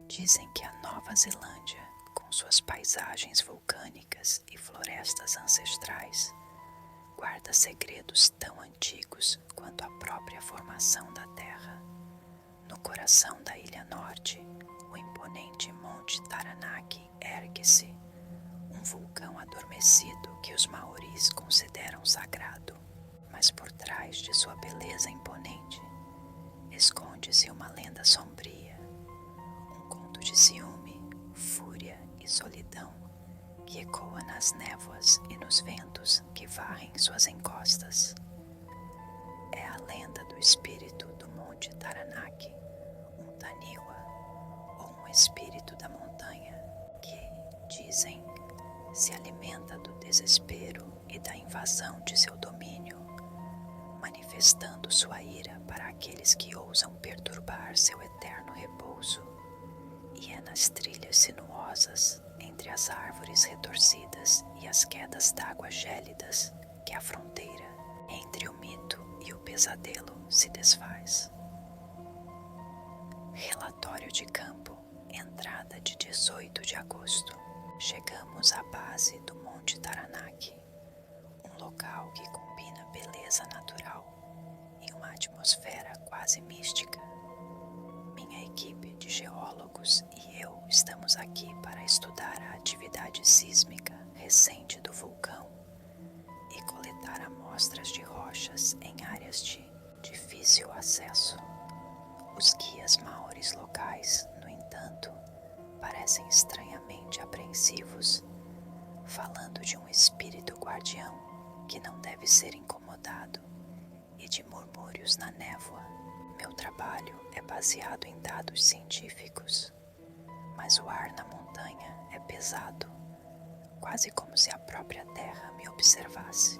Dizem que a Nova Zelândia, com suas paisagens vulcânicas e florestas ancestrais, guarda segredos tão antigos quanto a própria formação da Terra. No coração da Ilha Norte, o imponente Monte Taranaki ergue-se, um vulcão adormecido que os maoris consideram sagrado. Mas por trás de sua beleza imponente, esconde-se uma lenda sombria, um conto de ciúme, fúria e solidão que ecoa nas névoas e nos ventos que varrem suas encostas. É a lenda do espírito do Monte Taranaki, um Taniwa, ou um espírito da montanha que, dizem, se alimenta do desespero e da invasão de seu domínio, manifestando sua ira para aqueles que ousam perturbar seu eterno repouso. E é nas trilhas sinuosas, entre as árvores retorcidas e as quedas d'água gélidas, que a fronteira entre o mito e o pesadelo se desfaz. Relatório de campo, entrada de 18 de agosto. Chegamos à base do Monte Taranaki, um local que combina beleza natural e uma atmosfera quase mística. Minha equipe de geólogos e eu estamos aqui para estudar a atividade sísmica recente do vulcão e coletar amostras de rochas em áreas de difícil acesso. Os guias maoris locais, no entanto, parecem estranhamente apreensivos, falando de um espírito guardião que não deve ser incomodado e de murmúrios na névoa. Meu trabalho é baseado em dados científicos, mas o ar na montanha é pesado, quase como se a própria terra me observasse.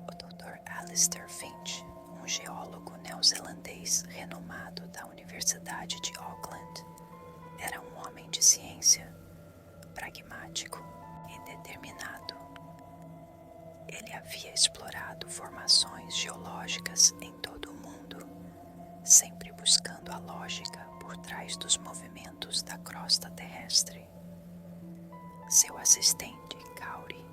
O Dr. Alistair Finch, um geólogo neozelandês renomado da Universidade de Auckland, era um homem de ciência, pragmático e determinado. Ele havia explorado formações geológicas em todo o mundo, sempre buscando a lógica por trás dos movimentos da crosta terrestre. Seu assistente, Kauri,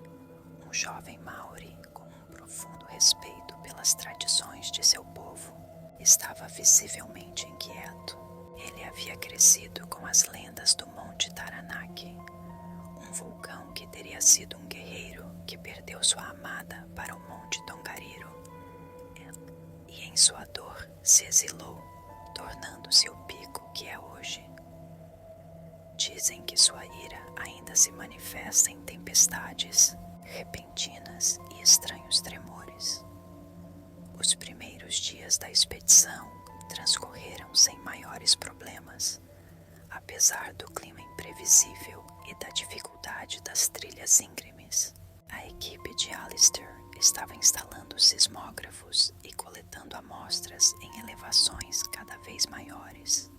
um jovem maori com um profundo respeito pelas tradições de seu povo, estava visivelmente inquieto. Ele havia crescido com as lendas do Monte Taranaki, um vulcão que teria sido um guerreiro que perdeu sua amada para o Monte Tongariro e em sua dor se exilou, tornando-se o pico que é hoje. Dizem que sua ira ainda se manifesta em tempestades repentinas e estranhos tremores. Os primeiros dias da expedição transcorreram sem maiores problemas, apesar do clima imprevisível e da dificuldade das trilhas íngremes. A equipe de Alistair estava instalando sismógrafos e coletando amostras em elevações cada vez maiores.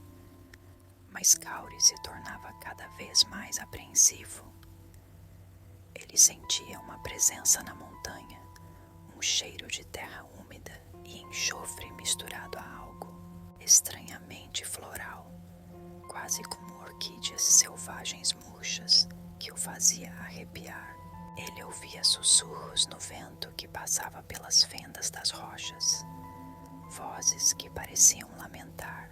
Mas Kauri se tornava cada vez mais apreensivo. Ele sentia uma presença na montanha, um cheiro de terra úmida e enxofre misturado a algo estranhamente floral, quase como orquídeas selvagens murchas, que o fazia arrepiar. Ele ouvia sussurros no vento que passava pelas fendas das rochas, vozes que pareciam lamentar,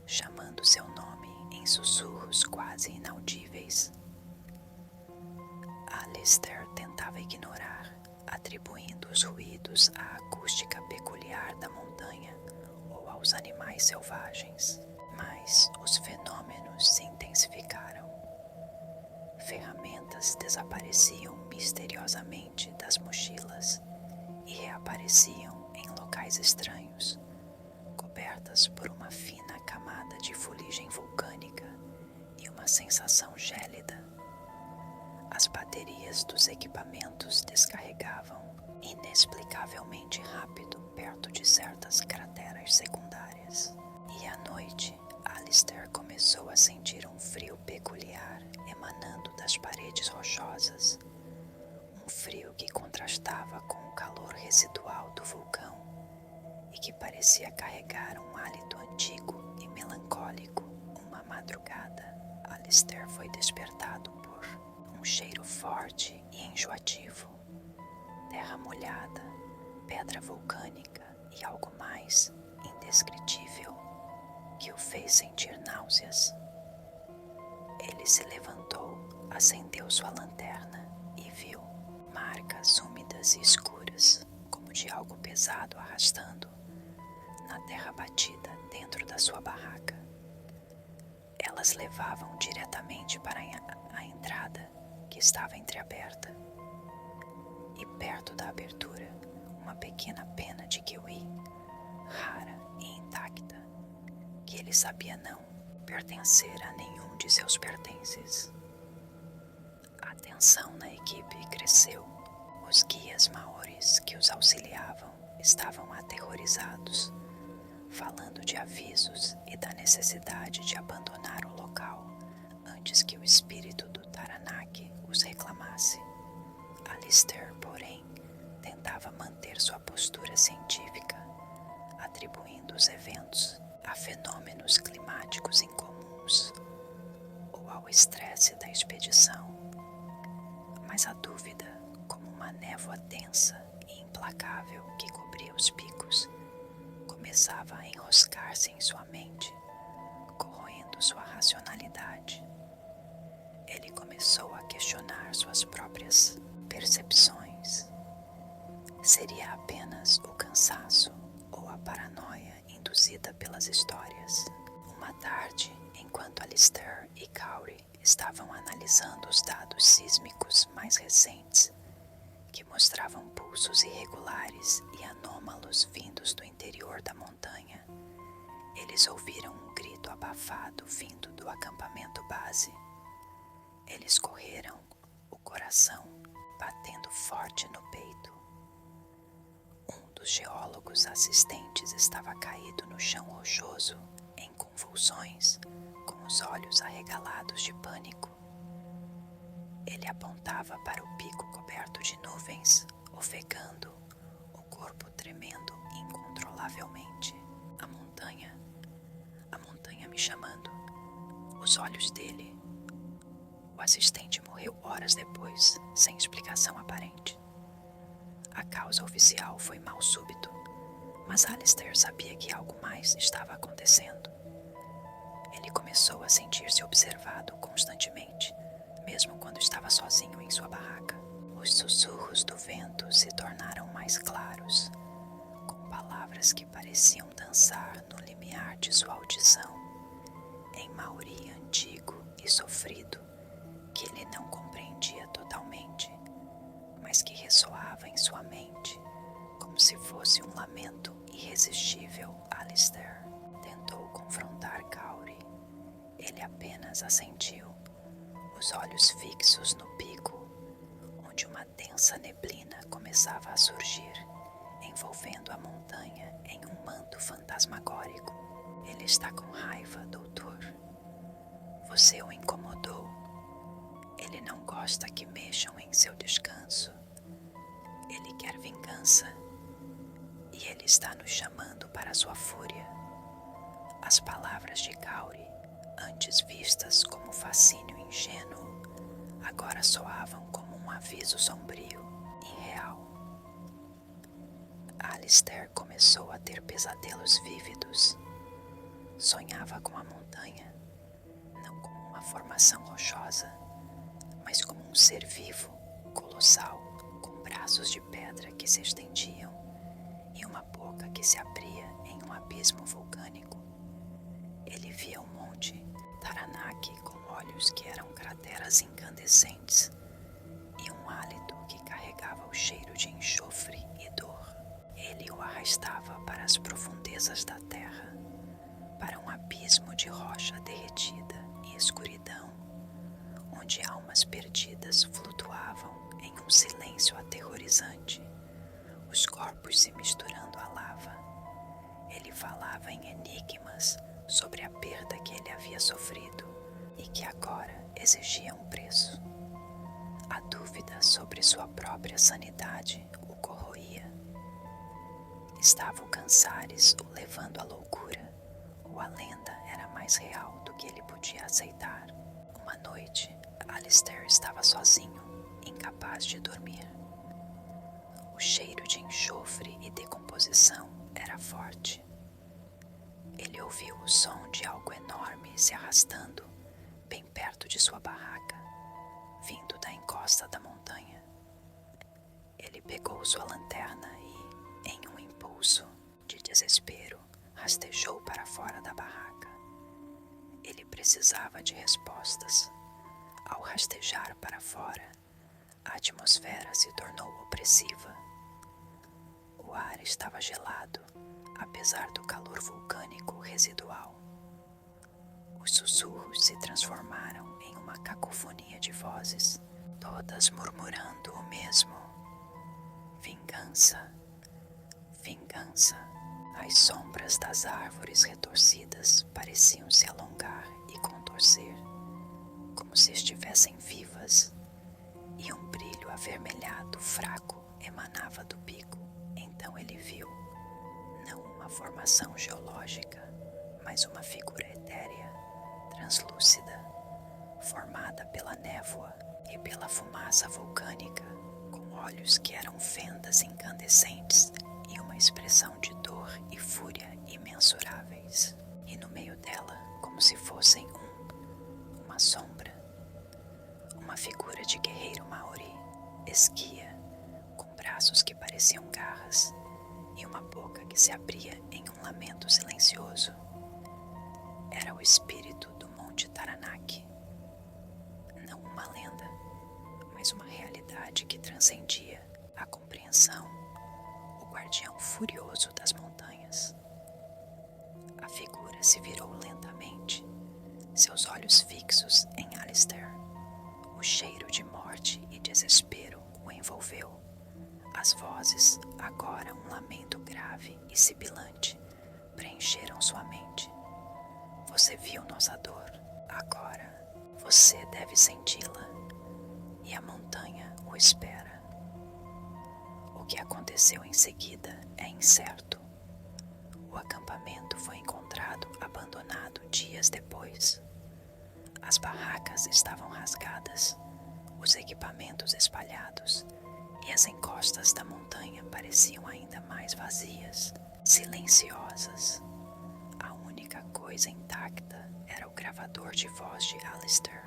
chamando seu nome em sussurros quase inaudíveis. Alistair tentava ignorar, atribuindo os ruídos à acústica peculiar da montanha ou aos animais selvagens, mas os fenômenos se intensificaram. Ferramentas desapareciam misteriosamente das mochilas e reapareciam em locais estranhos, cobertas por uma fina camada de fuligem vulcânica e uma sensação gélida. As baterias dos equipamentos descarregavam inexplicavelmente rápido perto de certas crateras secundárias. E à noite, Alistair começou a sentir um frio peculiar emanando das paredes rochosas, um frio que contrastava com o calor residual do vulcão e que parecia carregar um hálito antigo e melancólico. Alistair foi despertado por um cheiro forte e enjoativo, terra molhada, pedra vulcânica e algo mais indescritível que o fez sentir náuseas. Ele se levantou, acendeu sua lanterna e viu marcas úmidas e escuras, como de algo pesado arrastando na terra batida dentro da sua barraca. Elas levavam diretamente para a entrada, que estava entreaberta. E perto da abertura, uma pequena pena de kiwi, rara e intacta, que ele sabia não pertencer a nenhum de seus pertences. A tensão na equipe cresceu. Os guias maoris que os auxiliavam estavam aterrorizados, falando de avisos e da necessidade de abandonar o local antes que o espírito do Taranaki os reclamasse. Alistair, porém, tentava manter sua postura científica, atribuindo os eventos a fenômenos climáticos incomuns ou ao estresse da expedição. Mas a dúvida, como uma névoa densa e implacável que cobria os picos, começava a enroscar-se em sua mente, corroendo sua racionalidade. Ele começou a questionar suas próprias percepções. Seria apenas o cansaço ou a paranoia induzida pelas histórias? Uma tarde, enquanto Alistair e Cowrie estavam analisando os dados sísmicos mais recentes, que mostravam pulsos irregulares e anômalos vindos do interior da montanha, eles ouviram um grito abafado vindo do acampamento base. Eles correram, o coração batendo forte no peito. Um dos geólogos assistentes estava caído no chão rochoso, em convulsões, com os olhos arregalados de pânico. Ele apontava para o pico coberto de nuvens, ofegando, o corpo tremendo incontrolavelmente. A montanha me chamando. Os olhos dele. O assistente morreu horas depois, sem explicação aparente. A causa oficial foi mal súbito, mas Alistair sabia que algo mais estava acontecendo. Ele começou a sentir-se observado constantemente, mesmo quando estava sozinho em sua barraca. Os sussurros do vento se tornaram mais claros, com palavras que pareciam dançar no limiar de sua audição, em maori antigo e sofrido, que ele não compreendia totalmente, mas que ressoava em sua mente, como se fosse um lamento irresistível. Alistair tentou confrontar Cowrie. Ele apenas assentiu, os olhos fixos no pico, onde uma densa neblina começava a surgir, envolvendo a montanha em um manto fantasmagórico. Ele está com raiva, doutor. Você o incomodou. Ele não gosta que mexam em seu descanso. Ele quer vingança. E ele está nos chamando para sua fúria. As palavras de Cowrie, antes vistas como fascínio ingênuo, agora soavam como um aviso sombrio, irreal. Alistair começou a ter pesadelos vívidos. Sonhava com a montanha, não como uma formação rochosa, mas como um ser vivo, colossal, com braços de pedra que se estendiam e uma boca que se abria em um abismo vulcânico. Ele via o monte Taranaki com olhos que eram crateras incandescentes e um hálito que carregava o cheiro de enxofre e dor. Ele o arrastava para as profundezas da terra, para um abismo de rocha derretida e escuridão, onde almas perdidas flutuavam em um silêncio aterrorizante, os corpos se misturando à lava. Ele falava em enigmas sobre a perda que ele havia sofrido e que agora exigia um preço. A dúvida sobre sua própria sanidade o corroía. Estava o cansares o levando à loucura, ou a lenda era mais real do que ele podia aceitar? Uma noite, Alistair estava sozinho, incapaz de dormir. O cheiro de enxofre e decomposição era forte. Ele ouviu o som de algo enorme se arrastando bem perto de sua barraca, vindo da encosta da montanha. Ele pegou sua lanterna e, em um impulso de desespero, rastejou para fora da barraca. Ele precisava de respostas. Ao rastejar para fora, a atmosfera se tornou opressiva. O ar estava gelado, apesar do calor vulcânico residual. Os sussurros se transformaram em uma cacofonia de vozes, todas murmurando o mesmo: vingança, vingança. As sombras das árvores retorcidas pareciam se alongar e contorcer, como se estivessem vivas, e um brilho avermelhado fraco emanava do pico. Então ele viu, não uma formação geológica, mas uma figura etérea, translúcida, formada pela névoa e pela fumaça vulcânica, com olhos que eram fendas incandescentes e uma expressão de dor e fúria imensuráveis. E no meio dela, como se fossem uma sombra, uma figura de guerreiro maori, esguia, com braços que pareciam garras e uma boca que se abria em um lamento silencioso. Era o espírito do Monte Taranaki. Não uma lenda, mas uma realidade que transcendia a compreensão, o guardião furioso das montanhas. A figura se virou lentamente, seus olhos fixos em Alistair. O cheiro de morte e desespero o envolveu. As vozes, agora um lamento grave e sibilante, preencheram sua mente. Você viu nossa dor, agora você deve senti-la, e a montanha o espera. O que aconteceu em seguida é incerto. O acampamento foi encontrado abandonado dias depois. As barracas estavam rasgadas, os equipamentos espalhados, e as encostas da montanha pareciam ainda mais vazias, silenciosas. A única coisa intacta era o gravador de voz de Alistair,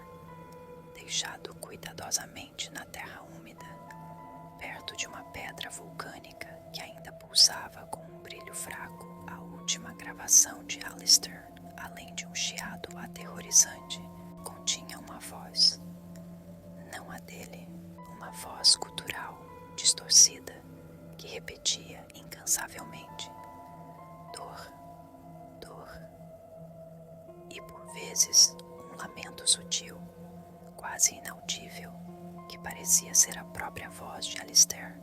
deixado cuidadosamente na terra úmida, perto de uma pedra vulcânica que ainda pulsava com um brilho fraco. A última gravação de Alistair, além de um chiado aterrorizante, continha uma voz. Não a dele, uma voz gutural, distorcida, que repetia incansavelmente: dor, dor. E por vezes um lamento sutil, quase inaudível, que parecia ser a própria voz de Alistair,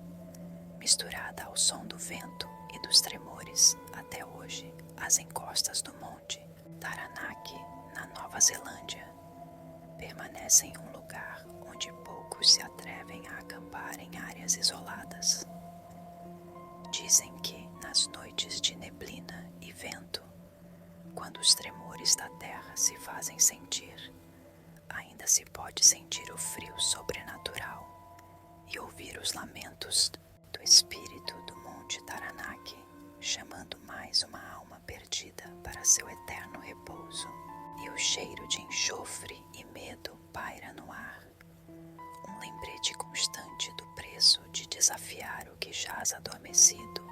misturada ao som do vento e dos tremores. Até hoje, as encostas do monte Taranaki, na Nova Zelândia, permanecem um lugar onde poucos se atrevem a acampar em áreas isoladas. Dizem que, nas noites de neblina e vento, quando os tremores da terra se fazem sentir, ainda se pode sentir o frio sobrenatural e ouvir os lamentos do espírito do Monte Taranaki, chamando mais uma alma perdida para seu eterno repouso. E o cheiro de enxofre e medo paira no ar, um lembrete constante do preço de desafiar o que jaz adormecido.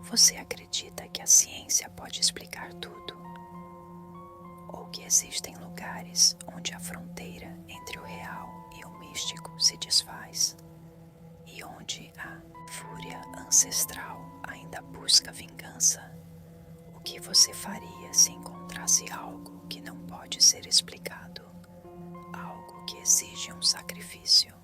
Você acredita que a ciência pode explicar tudo? Ou que existem lugares onde a fronteira entre o real e o místico se desfaz, e onde a fúria ancestral ainda busca vingança? O que você faria se encontrasse algo que não pode ser explicado, algo que exige um sacrifício?